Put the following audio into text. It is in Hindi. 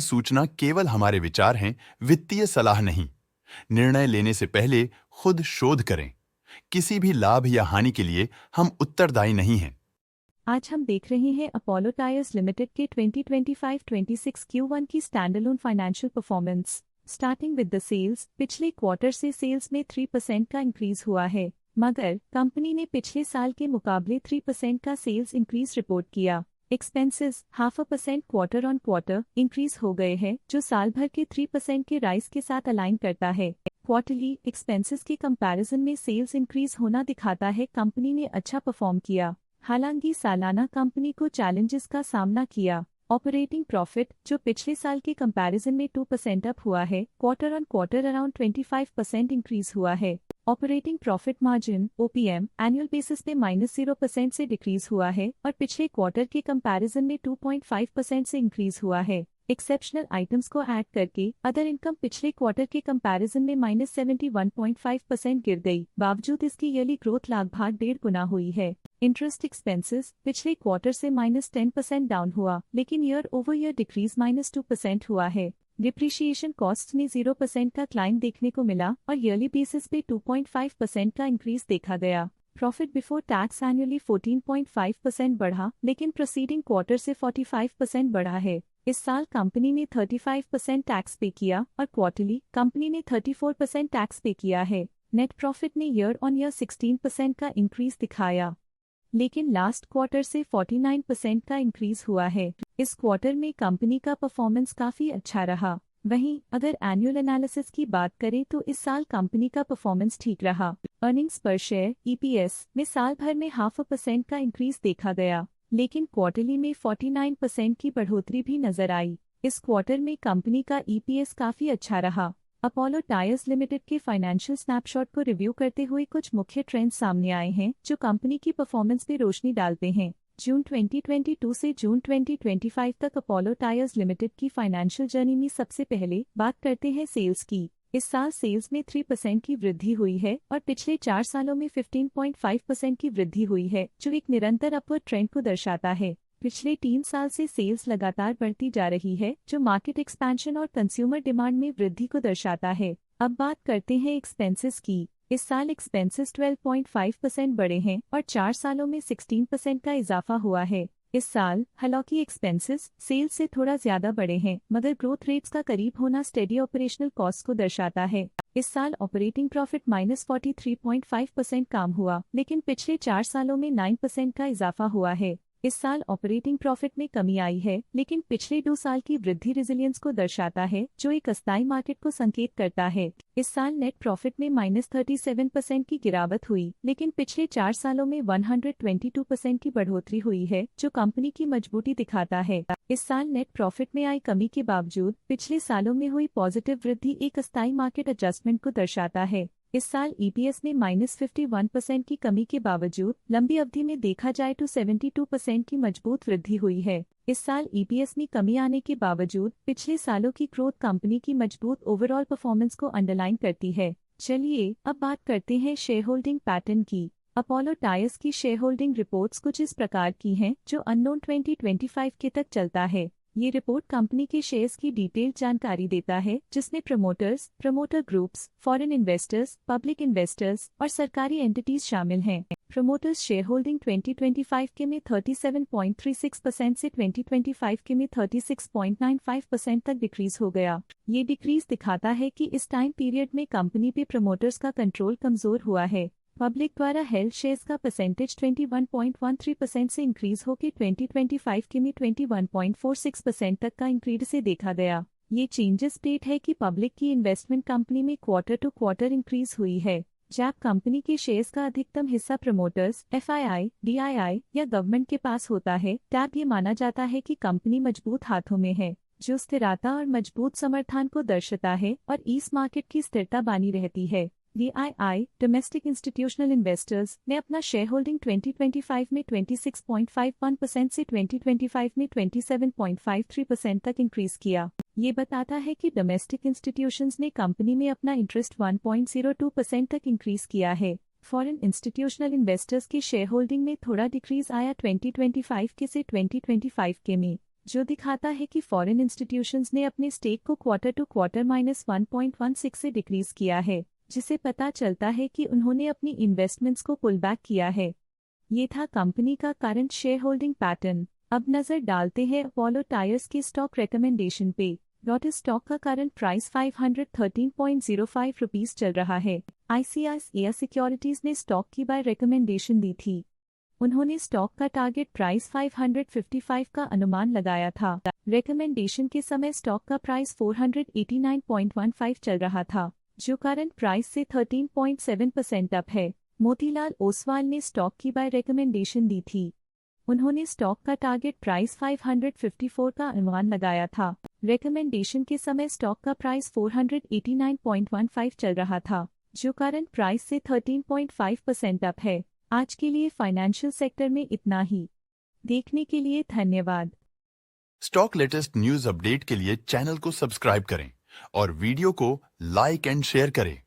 सूचना केवल हमारे विचार हैं, वित्तीय सलाह नहीं। निर्णय लेने से पहले खुद शोध करें। किसी भी लाभ या हानि के लिए हम उत्तरदायी नहीं हैं। आज हम देख रहे हैं अपोलो टायर्स लिमिटेड के 2025-26 Q1 की standalone financial performance. Starting with the sales, पिछले क्वार्टर से सेल्स में 3% का इंक्रीज हुआ है, मगर कंपनी ने पिछले साल के मुकाबले 3% का सेल्स इंक्रीज रिपोर्ट किया। Expenses 0.5% quarter on quarter increase हो गए हैं, जो साल भर के 3% के राइज के साथ अलाइन करता है। क्वार्टरली एक्सपेंसेस के कंपैरिजन में सेल्स इंक्रीज होना दिखाता है कंपनी ने अच्छा परफॉर्म किया। हालांकि सालाना कंपनी को चैलेंजेस का सामना किया। ऑपरेटिंग प्रॉफिट, जो पिछले साल के कंपैरिजन में 2% अप हुआ है, quarter on quarter around 25% increase हुआ है। Operating profit margin OPM annual basis पे -0% से डिक्रीज हुआ है और पिछले क्वार्टर के कंपैरिजन में 2.5% से इंक्रीज हुआ है। एक्सेप्शनल आइटम्स को ऐड करके अदर इनकम पिछले क्वार्टर के कंपैरिजन में -71.5% गिर गई, बावजूद इसकी ईयरली ग्रोथ लगभग 1.5 गुना हुई है। इंटरेस्ट एक्सपेंसेस पिछले क्वार्टर से -10% डाउन हुआ, लेकिन ईयर ओवर ईयर डिक्रीज -2% हुआ है। डिप्रिशिएशन कॉस्ट में 0% का क्लाइम देखने को मिला और ईयरली बेसिस पे 2.5% का इंक्रीज देखा गया। प्रॉफिट बिफोर टैक्स एनुअली 14.5% बढ़ा, लेकिन प्रोसीडिंग क्वार्टर से 45% बढ़ा है। इस साल कंपनी ने 35% टैक्स पे किया और क्वार्टरली कंपनी ने 34% टैक्स पे किया है। नेट प्रॉफिट ने ईयर ऑन ईयर 16% का इंक्रीज दिखाया, लेकिन लास्ट क्वार्टर से 49% का इंक्रीज हुआ है। इस क्वार्टर में कंपनी का परफॉर्मेंस काफी अच्छा रहा। वहीं अगर एनुअल एनालिसिस की बात करें तो इस साल कंपनी का परफॉर्मेंस ठीक रहा। अर्निंग्स पर शेयर EPS में साल भर में 0.5% का इंक्रीज देखा गया, लेकिन क्वार्टरली में 49% की बढ़ोतरी भी नजर आई। इस क्वार्टर में कंपनी का EPS काफी अच्छा रहा। अपोलो टायर्स लिमिटेड के फाइनेंशियल स्नैपशॉट को रिव्यू करते हुए कुछ मुख्य ट्रेंड्स सामने आए हैं जो कंपनी की परफॉर्मेंस पे रोशनी डालते हैं। जून 2022 से जून 2025 तक अपोलो टायर्स लिमिटेड की फाइनेंशियल जर्नी में सबसे पहले बात करते हैं सेल्स की। इस साल सेल्स में 3% की वृद्धि हुई है और पिछले 4 सालों में 15.5% की वृद्धि हुई है, जो एक निरंतर अपवर्ड ट्रेंड को दर्शाता है। पिछले 3 साल से सेल्स लगातार बढ़ती जा रही है, जो मार्केट एक्सपेंशन और कंज्यूमर डिमांड में वृद्धि को दर्शाता है। अब बात करते हैं एक्सपेंसेस की। इस साल एक्सपेंसेस 12.5% बढ़े हैं और 4 सालों में 16% का इजाफा हुआ है। इस साल हालांकि एक्सपेंसेस सेल्स से थोड़ा ज्यादा बढ़े हैं, मगर ग्रोथ रेट्स का करीब होना स्टेडी ऑपरेशनल कॉस्ट को दर्शाता है। इस साल ऑपरेटिंग प्रॉफिट -43.5% कम हुआ, लेकिन पिछले 4 सालों में 9% का इजाफा हुआ है। इस साल ऑपरेटिंग प्रॉफिट में कमी आई है, लेकिन पिछले 2 साल की वृद्धि रेजिलियंस को दर्शाता है, जो एक अस्थायी मार्केट को संकेत करता है। इस साल नेट प्रॉफिट में -37% की गिरावट हुई, लेकिन पिछले 4 सालों में 122% की बढ़ोतरी हुई है, जो कंपनी की मजबूती दिखाता है। इस साल नेट प्रॉफिट में आई कमी के बावजूद पिछले सालों में हुई पॉजिटिव वृद्धि एक अस्थायी मार्केट एडजस्टमेंट को दर्शाता है। इस साल EPS में -51% की कमी के बावजूद लंबी अवधि में देखा जाए तो 72% की मजबूत वृद्धि हुई है। इस साल EPS में कमी आने के बावजूद पिछले सालों की ग्रोथ कंपनी की मजबूत ओवरऑल परफॉर्मेंस को अंडरलाइन करती है। चलिए अब बात करते हैं शेयर होल्डिंग पैटर्न की। अपोलो टायर्स की शेयर होल्डिंग रिपोर्ट्स कुछ इस प्रकार की हैं, जो अननोन 2025 के तक चलता है। ये रिपोर्ट कंपनी के शेयर्स की डिटेल्ड जानकारी देता है, जिसमें promoters, promoter groups, foreign investors, public investors और सरकारी एंटिटीज शामिल हैं। प्रमोटर्स शेयर होल्डिंग 2025 के में 37.36% से 2025 के में 36.95% तक डिक्रीज हो गया। ये डिक्रीज दिखाता है कि इस टाइम पीरियड में कंपनी पे प्रमोटर्स का कंट्रोल कमजोर हुआ है। पब्लिक द्वारा हेल्ड शेयर्स का परसेंटेज 21.13% से इंक्रीज होकर 2025 के में 21.46% तक का इंक्रीज से देखा गया। ये चेंजेस स्टेट है कि पब्लिक की इन्वेस्टमेंट कंपनी में क्वार्टर टू क्वार्टर इंक्रीज हुई है। जब कंपनी के शेयर्स का अधिकतम हिस्सा प्रमोटर्स, FII, DII या गवर्नमेंट के पास होता है, तब ये माना जाता है कि कंपनी मजबूत हाथों में है, जो स्थिरता और मजबूत समर्थन को दर्शाता है और इस मार्केट की स्थिरता बनी रहती है। DII डोमेस्टिक इंस्टीट्यूशनल इन्वेस्टर्स ने अपना शेयर होल्डिंग 2025 में 26.51% से 2025 में 27.53% तक इंक्रीज किया। ये बताता है कि डोमेस्टिक इंस्टीट्यूशंस ने कंपनी में अपना इंटरेस्ट 1.02% तक इंक्रीज किया है। फॉरेन इंस्टीट्यूशनल इन्वेस्टर्स की शेयर होल्डिंग में थोड़ा डिक्रीज आया 2025 के से 2025 के में। जो दिखाता है कि फॉरेन इंस्टीट्यूशंस ने अपने स्टेक को क्वार्टर टू क्वार्टर -1.16 से डिक्रीज किया है, जिसे पता चलता है कि उन्होंने अपनी इन्वेस्टमेंट्स को पुल बैक किया है। ये था कंपनी का करंट शेयर होल्डिंग पैटर्न। अब नजर डालते हैं अपोलो टायर्स के स्टॉक रिकमेंडेशन पे। लॉटस स्टॉक का करंट प्राइस 513.05 रुपीस चल रहा है। ICICI सिक्योरिटीज ने स्टॉक की बाय रिकमेंडेशन दी थी। उन्होंने स्टॉक का टारगेट प्राइस 555 का अनुमान लगाया था। रिकमेंडेशन के समय स्टॉक का प्राइस 489.15 चल रहा था, जो करंट प्राइस से 13.7% अप है। मोतीलाल ओसवाल ने स्टॉक की बाय रिकमेंडेशन दी थी। उन्होंने स्टॉक का टारगेट प्राइस 554 का अनुमान लगाया था। रिकमेंडेशन के समय स्टॉक का प्राइस 489.15 चल रहा था, जो करंट प्राइस से 13.5% अप है। आज के लिए फाइनेंशियल सेक्टर में इतना ही। देखने के लिए धन्यवाद। स्टॉक लेटेस्ट न्यूज अपडेट के लिए चैनल को सब्सक्राइब करें और वीडियो को लाइक एंड शेयर करें।